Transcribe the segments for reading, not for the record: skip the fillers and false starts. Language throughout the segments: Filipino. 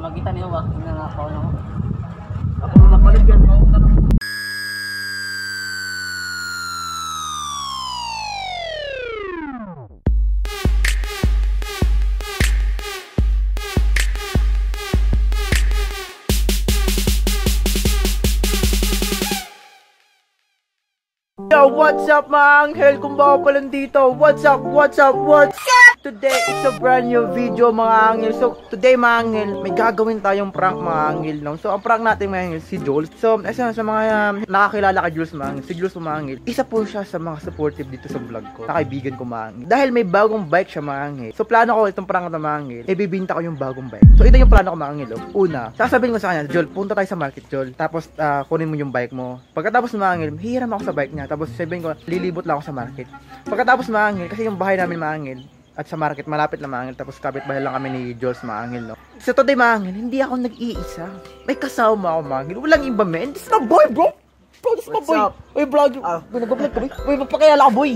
makita niyo ba? Nanakaw na ako. Ako na napalig yan. Yo, what's up mga anghel? Kung baka pa lang dito, what's up? Today, it's a brand new video mga anghel. So, today mga anghel, may gagawin tayong prank mga anghel, no? So, ang prank natin mga anghel, si Jules. So, sa mga nakakilala ka Jules mga anghel, si Jules mga anghel, isa po siya sa mga supportive dito sa vlog ko, na kaibigan ko mga anghel. Dahil may bagong bike siya mga anghel. So, plano ko itong prank na mga anghel, ibibinta ko yung bagong bike. So, ito yung plano ko mga anghel, oh. Una, sasabihin ko sa kanya, Jules, punta tayo sa market, Jules. Tapos, kunin mo yung bike mo. Pagkatapos mga anghel, hihiram ako sa bike niya. Tapos, sabihin ko, lilibot lang ako sa market. Pagkatapos mga anghel, kasi yung bahay namin mga anghel, at sa market, malapit lang mga anghel. Tapos kapitbahay lang kami ni Jules mga anghel, no? So today mga anghel, hindi ako nag-iisa. May kasama ako mga anghel. Walang iba men. This is my boy bro. Bro, this is my boy. Uy vlog. Nag-vlog ka boy. Uy magpakilala ka boy.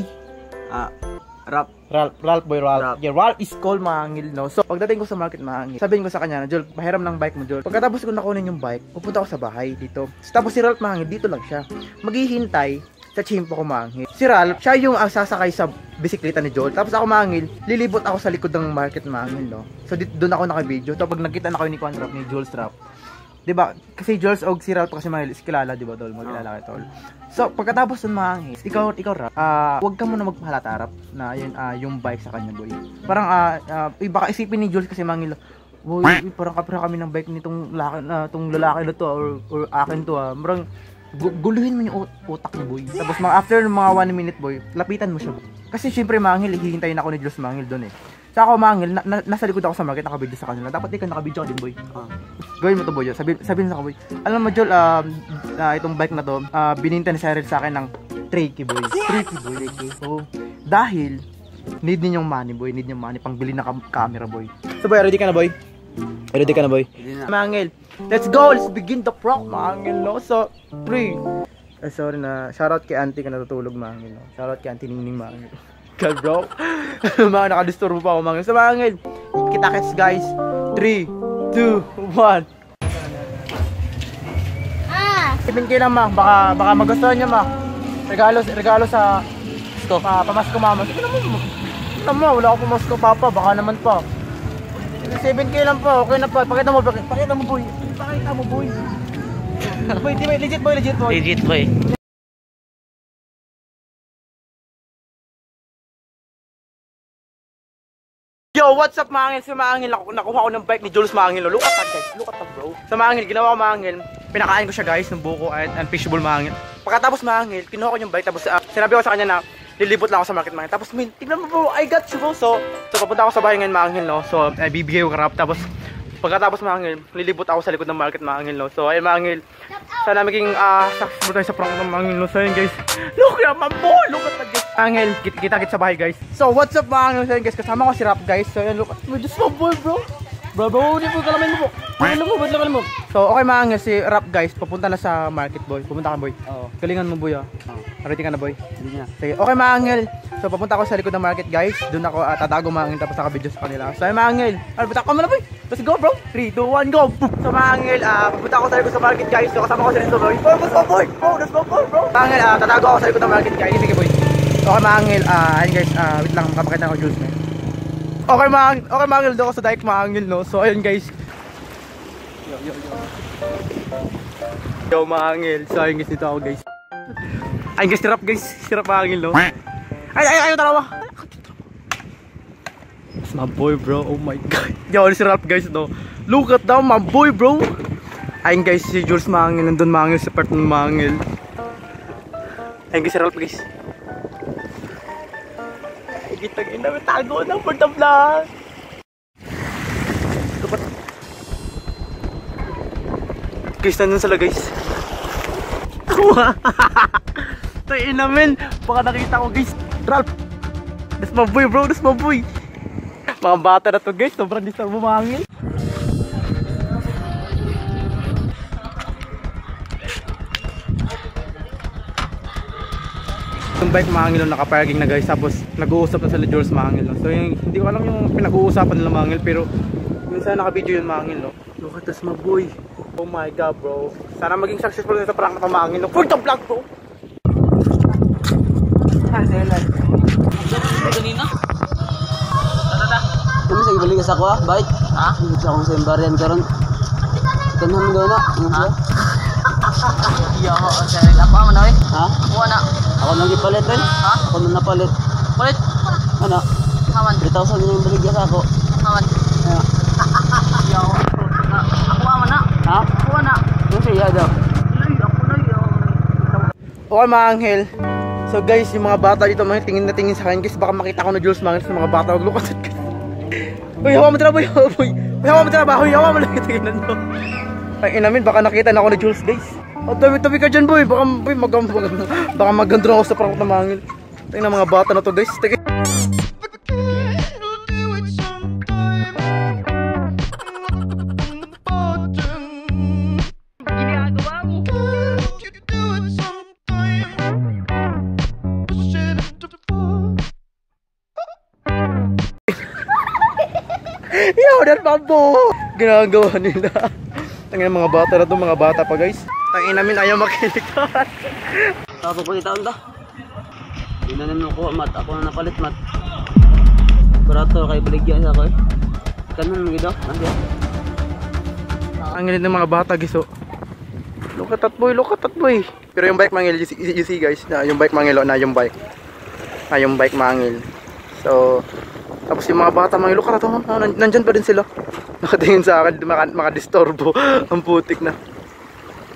Ralph boy. Yeah, Ralph is called mga anghel, no? So pagdating ko sa market mga anghel, sabihin ko sa kanya na Jules, pahiram ng bike mo Jules. Pagkatapos ko nakunin yung bike, pupunta ako sa bahay dito. Tapos si Ralph mga anghel, dito lang siya. Maghihintay sa chimpo ko mangil. Si Ralph, siya yung sasakay sa bisikleta ni Joel. Tapos ako mangil, lilibot ako sa likod ng market mangil, no? So doon ako naka-video. Tapos pag nakita na ko ni Juan Ralph, ni Joel Ralph. 'Di ba? Kasi Joel og si Ralph kasi mangil is kilala, 'di ba, Tol? Magkilala kay Tol. So pagkatapos ng mangil, ikaw Ralph, wag ka muna magpahalata Ralph na yun yung bike sa kanya, boy. Parang baka isipin ni Joel kasi mangil, boy, parang kapira kami ng bike nitong lalaki na to or akin to Parang guluhin mo yung utak mo boy. Tapos after mga 1 minute boy, lapitan mo siya boy. Kasi syempre mangil, hihintayin ako ni Jules mangil doon eh. Sa ako mangil, nasa likod ako sa market, nakabidyo sa kanila. Dapat ikaw nakabidyo ka din boy. Gawin mo to boy. Sabihin sa boy. Alam mo Joel, itong bike na to, bininta ni Cyril sa akin ng 3K boy. 3K boy. Oh, dahil need niyo yung money boy, pangbili ng camera boy. So boy, ready ka na boy? Ready ka na boy? Mangil, let's go! Let's begin the prank mangil, no? So, 3. Sorry na, shoutout kay auntie ka natutulog mangil, no? Shoutout kay auntie Ningning mangil. God bro, mga nakadisturbo pa ako mangil. So mangil, kita-kits guys. 3, 2, 1. 7K lang ma, baka magustuhan niya ma. Regalo sa pamasko mama. Sige naman, wala ako pamasko papa, baka naman pa. 7K lang po, okay na po. Pakita mo boy. Pakita mo boy. Boy, legit boy. Legit boy. Yo, what's up mga angel? Sa mga angel, nakuha ko ng bike ni Jules mga angel. Look at that guys, look at that bro. Sa mga angel, ginawa ko mga angel, pinakain ko siya guys ng buko and fishbowl mga angel. Pagkatapos mga angel, kinuha ko yung bike. Tapos sinabi ko sa kanya na lilibot lang ako sa market mga. Tapos tignan mo bro, I got you bro. So papunta ako sa bahay ngayon mga angel, no. So bibigay ko karap. Tapos pagkatapos mga angel, lilibot ako sa likod ng market mga angel, no. So ayun mga angel, sana maging successful tayo sa prank ng mga angel, no. So ayun guys, look at my boy, look at that guys. Angel, kita-kits sa bahay guys. So what's up mga angel? So ayun guys, kasama ko si Rap guys. So ayun, look at my boy bro. Bro, hindi po kalamin mo po. Ba't lang mo? So, okay mga angel, si Rap guys, papunta na sa market boy. Pupunta ka boy. Oo. Galingan mo boy Ready ka na boy? Hindi na. Sige, okay mga angel. So, papunta ako sa likod ng market guys. Doon ako tatago mga angel, tapos naka-video sa kanila. So, ay mga angel. Pupunta ka muna boy. Let's go bro. 3, 2, 1, go. So, mga angel, papunta ako sa likod sa market guys. So, kasama ko si Rizzo boy. Let's go boy. Let's go bro. Mga angel, tatago ako sa likod ng market guys. Sige boy. Okay mga angel, ayun guys, wait lang, kapakita ko Jules man. Okay mga angel, doon ako sa dike mga angel, no? So ayun guys. Yo mga angel, so ayun guys, dito ako guys. Ayun guys, sirap mga angel, no? Ay, dalawa. It's my boy bro, oh my god. Yo, si Ralph guys, no? Look at that, my boy bro. Ayun guys, si Jules mga angel, nandun mga angel sa part ng mga angel. Ayun guys, si Ralph guys. Kita-kita namin tago na for the vlog. Guys, nandun sila guys. Tayo namin. Baka nakita ko guys. Ralph, that's my boy bro, that's my boy. Mga bata na to guys, sobrang disturbo mahangin. Yung bike mga angel, naka-parking na guys. Tapos nag-uusap na sila Jules mga angel. So yung, hindi ko alam yung pinag-uusapan nila mga angel, pero Sana naka-video yun mga angel, no? Look at this, my boy. Oh my god, bro. Sana maging successful sa prank na to mga angel, no? For the vlog, bro! Kanina? Kami sa ibalik sa ako ah, bait. Ha? Sa akong sa imbarian karon. Kanhan daw na. Ha? Iya ako, Cyril. Ako mo na eh. Ha? Kuha na. Ako nang gipalit rin. Ha? Ako nang napalit. Kulit. Ano? Haman. 3,000 yung baligya sa ako. Haman. Ah. Iya ako. Kuha mo na. Ha? Kuha na. Yung siya daw. Ay, ako na yun. Okay mga anghel. So guys, yung mga bata dito, mga tingin na tingin sa akin guys, baka makita ko na Jules mga sa mga bata. Look at it guys. Uy, hawa mo dala boy, hawa boy. Uy, hawa mo dala ba? Uy, hawa mo lang tingnan mo. Ay inamin, baka nakita na ako ni Jules guys. O tabi-tabi ka dyan boy, baka boy, baka magandro ako sa prank na mga anghel. Tingnan mga bata na to guys. Yaw, dan pampo! Ginagawa nila. Tangina mga bata na to, mga bata pa guys. Tangina namin ayaw makinig. Tapos ko itaon ta. Di na naman ko mat, ako na napalit mat. Kurator kay baligya sa ako eh. Kanhan mo gidaw. Ang init ng mga bata guys, oh. Look at that boy, look at that boy. Pero yung bike mangil, you see guys, na yung bike mangil, na yung bike. Na yung bike mangil. So, tapos yung mga bata mangil, look at that, oh, nandyan pa din sila. Nakatingin sa akin, makadistorbo. Ang putik na.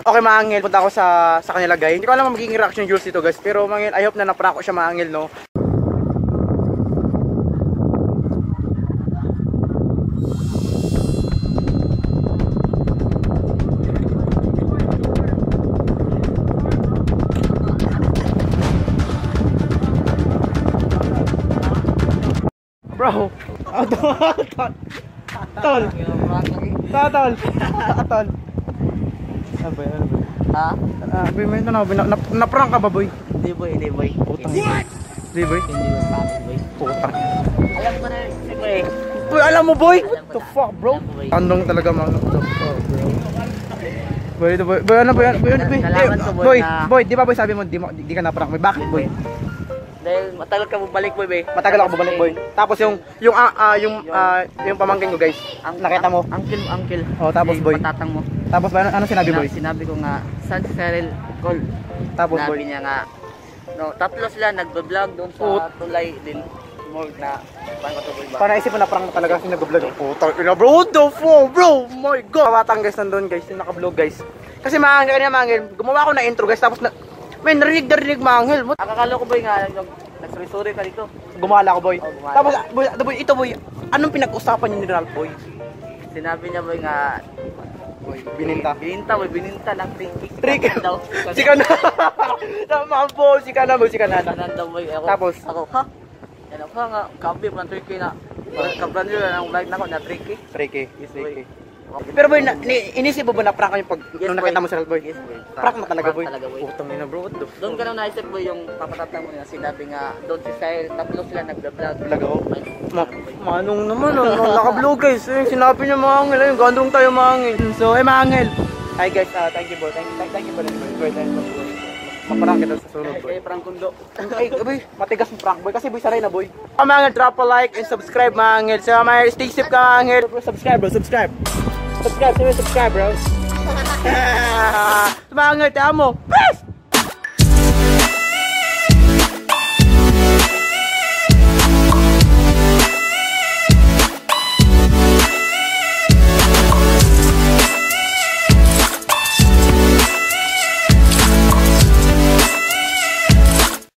Okay mga angel, punta ako sa kanila guys. Hindi ko alam magiging reaction Jules dito guys. Pero mga angel, I hope na naprank ko siya mga angel, no. Bro, tol. Ano ba yan? Ha? Boy, may naprank ka ba boy? Hindi boy, hindi boy. Putang. Hindi boy? Hindi boy, pangit boy. Putang. Alam ko na si boy. Boy, alam mo boy? Alam What ko the na. fuck bro? Alam ko, boy. Tandong talaga mga what the fuck bro? Boy, ito boy. Boy, ano boy? Boy, Nalaman ko, boy, boy, na- boy, di ba boy sabi mo di ka naprank boy? Bakit boy? Dahil matagal ka bumalik boy, boy. Matagal ako bumalik boy. Tapos yung pamangkin ko guys. Nakita mo? Uncle. Oh, tapos, Yung boy. patatang mo. Tapos ba ano sinabi boy? Sinabi ko nga, San Cyril call. Tapos Sinabi boy. niya nga, no, tatlo sila nagbe-vlog doon sa tulay din. Morgue na, paano to boy ba? Para isip mo na prank na talaga kasi nag-vlog. Putang ina bro, what the fuck bro? My god. Batang guys nandun guys, yung naka-vlog guys. Kasi mga angel, gumawa ako na intro guys tapos may narinig mga angel. Akakala ko boy nga, nag-sorry ka dito. Gumala ko boy. Oh, gumala. Tapos boy, ito boy, anong pinag-usapan niyo ni Ralph boy? Sinabi niya boy nga, Bininta. Bininta ng 3K. Trick. daw. Si Kana. Tama po, si Kana boy, si Kana. Kanan daw boy. Ako, Tapos? Ako, ha? Yan ako nga, kabi pa ng 3K na. Kabran nyo na ng vlog na ako na 3K. 3K. Yes boy. Pero boy, inisip mo ba na prank yung pag Yes, nung nakita boy. mo si Ralph boy? Yes boy. Prank na talaga Prank boy. talaga boy. Putang ina bro, what the fuck? Doon ka nang naisip boy yung papatatang mo na sinabi nga doon si Cyril, tatlo sila nagda-vlog. Talaga oh. Manong naman, naka-vlog guys. Sinabi niya mga angel, ayun, gandong tayo mga angel. So, mga angel. Hi guys, thank you boy. Thank you boy. Maparang kita sa sunod boy. Kay Frank Kundo. Ay, boy, matigas yung prank boy kasi boy saray na boy. Mga angel, drop a like and subscribe mga angel. So, mga stay safe ka mga angel. Subscribe bro, subscribe. Subscribe bro. Mga angel, tama mo. Peace!